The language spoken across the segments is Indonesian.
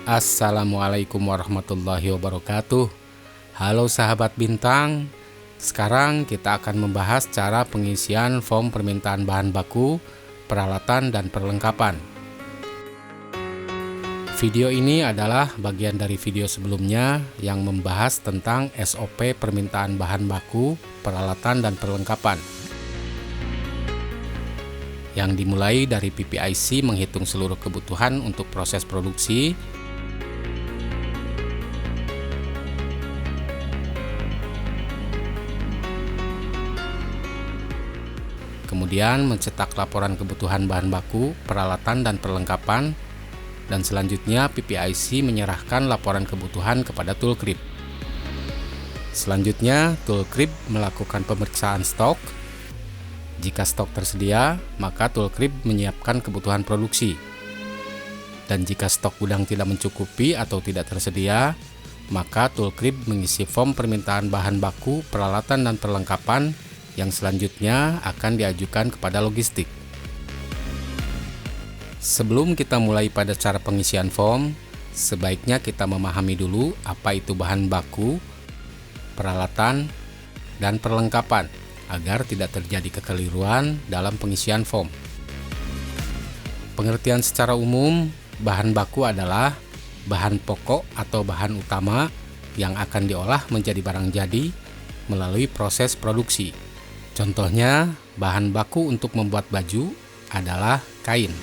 Assalamualaikum warahmatullahi wabarakatuh. Halo sahabat bintang, sekarang kita akan membahas cara pengisian form permintaan bahan baku, peralatan, dan perlengkapan. Video ini adalah bagian dari video sebelumnya yang membahas tentang SOP permintaan bahan baku, peralatan, dan perlengkapan. Yang dimulai dari PPIC menghitung seluruh kebutuhan untuk proses produksi, kemudian mencetak laporan kebutuhan bahan baku, peralatan, dan perlengkapan, dan selanjutnya PPIC menyerahkan laporan kebutuhan kepada Toolcrib. Selanjutnya, Toolcrib melakukan pemeriksaan stok. Jika stok tersedia, maka Toolcrib menyiapkan kebutuhan produksi. Dan jika stok gudang tidak mencukupi atau tidak tersedia, maka Toolcrib mengisi form permintaan bahan baku, peralatan, dan perlengkapan yang selanjutnya akan diajukan kepada logistik. Sebelum kita mulai pada cara pengisian form, sebaiknya kita memahami dulu apa itu bahan baku, peralatan, dan perlengkapan agar tidak terjadi kekeliruan dalam pengisian form. Pengertian secara umum, bahan baku adalah bahan pokok atau bahan utama yang akan diolah menjadi barang jadi melalui proses produksi. Contohnya, bahan baku untuk membuat baju adalah kain.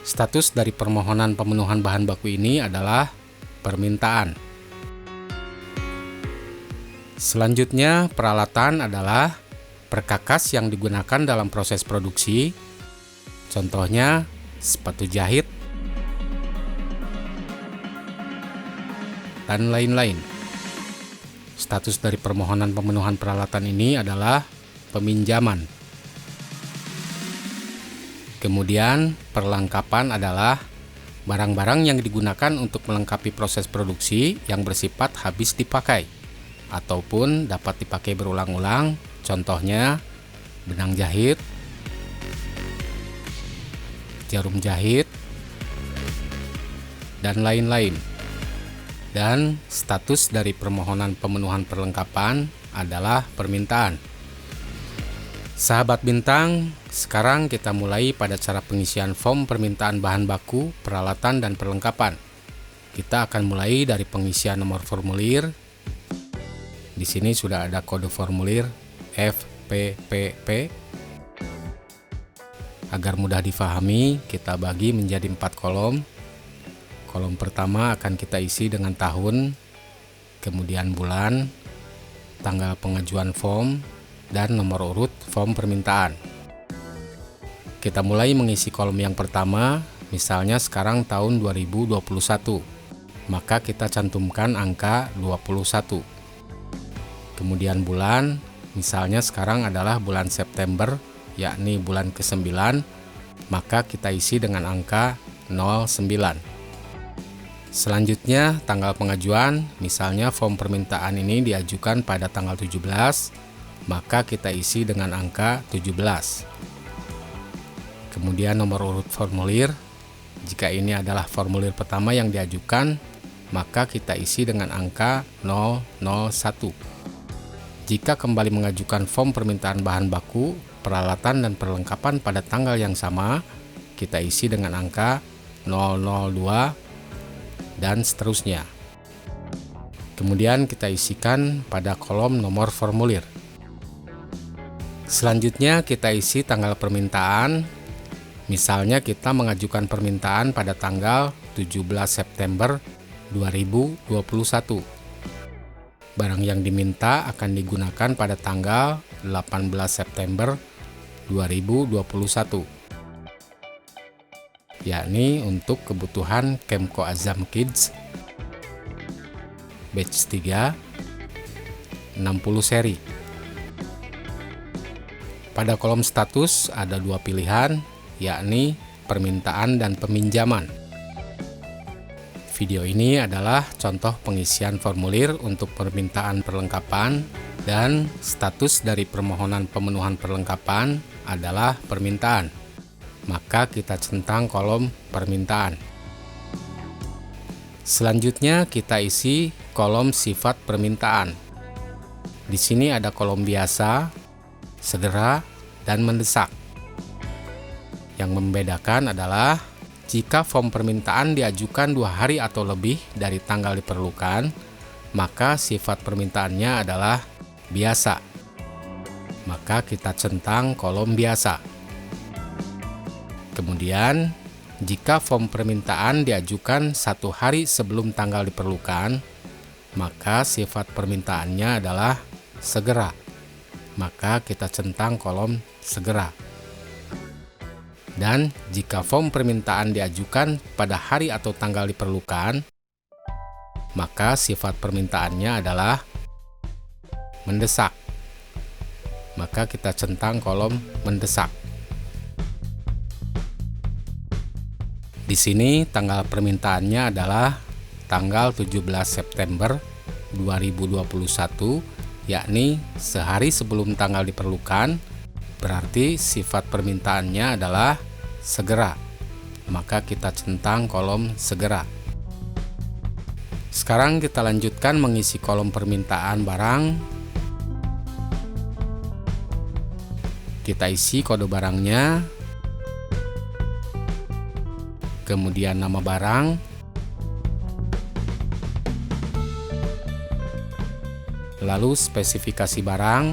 Status dari permohonan pemenuhan bahan baku ini adalah permintaan. Selanjutnya, peralatan adalah perkakas yang digunakan dalam proses produksi. Contohnya, sepatu jahit, dan lain-lain. Status dari permohonan pemenuhan peralatan ini adalah peminjaman. Kemudian, perlengkapan adalah barang-barang yang digunakan untuk melengkapi proses produksi yang bersifat habis dipakai ataupun dapat dipakai berulang-ulang. Contohnya, benang jahit, jarum jahit, dan lain-lain. Dan status dari permohonan pemenuhan perlengkapan adalah permintaan. Sahabat bintang, sekarang kita mulai pada cara pengisian form permintaan bahan baku, peralatan, dan perlengkapan. Kita akan mulai dari pengisian nomor formulir. Di sini sudah ada kode formulir FPPP. Agar mudah difahami, kita bagi menjadi 4 kolom. Kolom pertama akan kita isi dengan tahun, kemudian bulan, tanggal pengajuan form, dan nomor urut form permintaan. Kita mulai mengisi kolom yang pertama, misalnya sekarang tahun 2021, maka kita cantumkan angka 21. Kemudian bulan, misalnya sekarang adalah bulan September, yakni bulan ke-9, maka kita isi dengan angka 09. Selanjutnya, tanggal pengajuan, misalnya form permintaan ini diajukan pada tanggal 17, maka kita isi dengan angka 17. Kemudian nomor urut formulir, jika ini adalah formulir pertama yang diajukan, maka kita isi dengan angka 001. Jika kembali mengajukan form permintaan bahan baku, peralatan, dan perlengkapan pada tanggal yang sama, kita isi dengan angka 002, dan seterusnya. Kemudian kita isikan pada kolom nomor formulir. Selanjutnya kita isi tanggal permintaan. Misalnya kita mengajukan permintaan pada tanggal 17 September 2021. Barang yang diminta akan digunakan pada tanggal 18 September 2021. Yakni untuk kebutuhan Kemco Azam Kids batch 3 60 seri. Pada kolom status ada 2 pilihan, yakni permintaan dan peminjaman. Video ini adalah contoh pengisian formulir untuk permintaan perlengkapan, dan status dari permohonan pemenuhan perlengkapan adalah permintaan. Maka kita centang kolom permintaan. Selanjutnya kita isi kolom sifat permintaan. Di sini ada kolom biasa, segera, dan mendesak. Yang membedakan adalah jika form permintaan diajukan 2 hari atau lebih dari tanggal diperlukan, maka sifat permintaannya adalah biasa. Maka kita centang kolom biasa. Kemudian, jika form permintaan diajukan 1 hari sebelum tanggal diperlukan, maka sifat permintaannya adalah segera. Maka kita centang kolom segera. Dan jika form permintaan diajukan pada hari atau tanggal diperlukan, maka sifat permintaannya adalah mendesak. Maka kita centang kolom mendesak. Di sini tanggal permintaannya adalah tanggal 17 September 2021, yakni sehari sebelum tanggal diperlukan, berarti sifat permintaannya adalah segera. Maka kita centang kolom segera. Sekarang kita lanjutkan mengisi kolom permintaan barang. Kita isi kode barangnya, kemudian nama barang, lalu spesifikasi barang,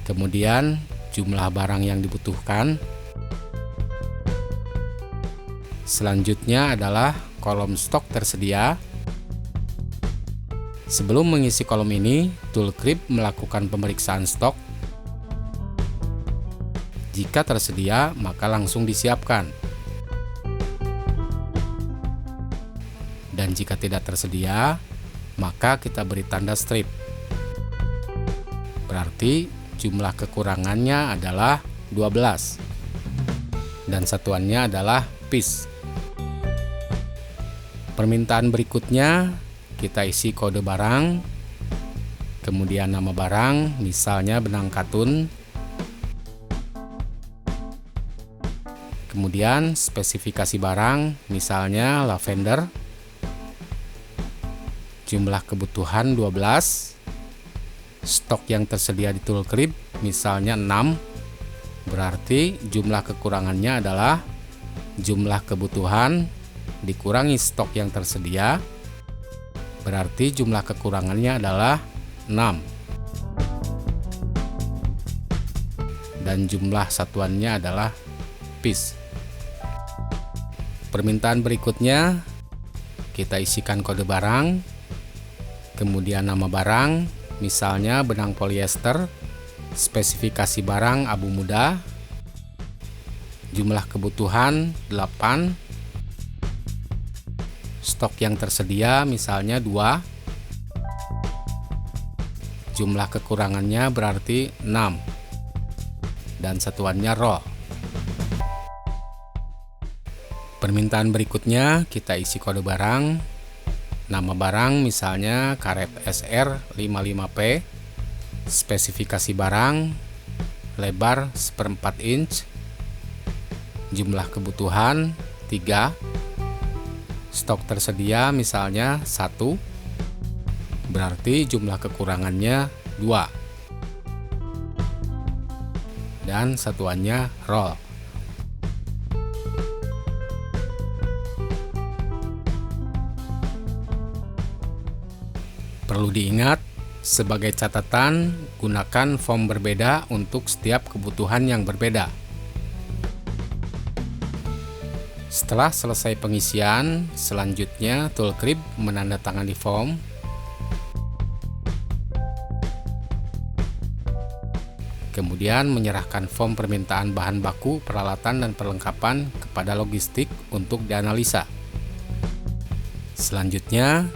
kemudian jumlah barang yang dibutuhkan. Selanjutnya adalah kolom stok tersedia. Sebelum mengisi kolom ini, Toolcrip melakukan pemeriksaan stok. Jika tersedia, maka langsung disiapkan. Dan jika tidak tersedia, maka kita beri tanda strip. Berarti jumlah kekurangannya adalah 12. Dan satuannya adalah piece. Permintaan berikutnya, kita isi kode barang, kemudian nama barang, misalnya benang katun. Kemudian spesifikasi barang, misalnya lavender. Jumlah kebutuhan 12. Stok yang tersedia di Toolcrip, misalnya 6. Berarti jumlah kekurangannya adalah jumlah kebutuhan dikurangi stok yang tersedia. Berarti jumlah kekurangannya adalah 6. Dan jumlah satuannya adalah piece. Permintaan berikutnya, kita isikan kode barang, kemudian nama barang, misalnya benang polyester, spesifikasi barang abu muda, jumlah kebutuhan 8, stok yang tersedia misalnya 2, jumlah kekurangannya berarti 6, dan satuannya roll. Permintaan berikutnya, kita isi kode barang, nama barang misalnya karet SR55P, spesifikasi barang, lebar 1/4 inch, jumlah kebutuhan 3, stok tersedia misalnya 1, berarti jumlah kekurangannya 2, dan satuannya roll. Perlu diingat, sebagai catatan, gunakan form berbeda untuk setiap kebutuhan yang berbeda. Setelah selesai pengisian, selanjutnya Toolcrip menandatangani form. Kemudian menyerahkan form permintaan bahan baku, peralatan, dan perlengkapan kepada logistik untuk dianalisa. Selanjutnya,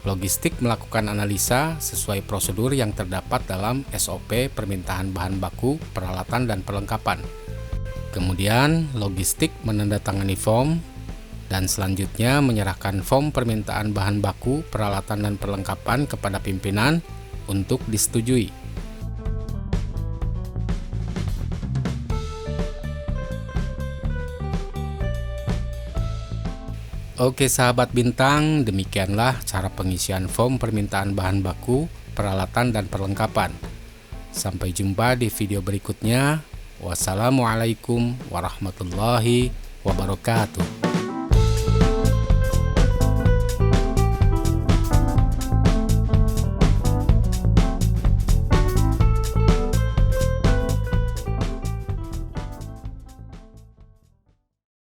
logistik melakukan analisa sesuai prosedur yang terdapat dalam SOP permintaan bahan baku, peralatan, dan perlengkapan. Kemudian, logistik menandatangani form dan selanjutnya menyerahkan form permintaan bahan baku, peralatan, dan perlengkapan kepada pimpinan untuk disetujui. Oke sahabat bintang, demikianlah cara pengisian form permintaan bahan baku, peralatan dan perlengkapan. Sampai jumpa di video berikutnya. Wassalamualaikum warahmatullahi wabarakatuh.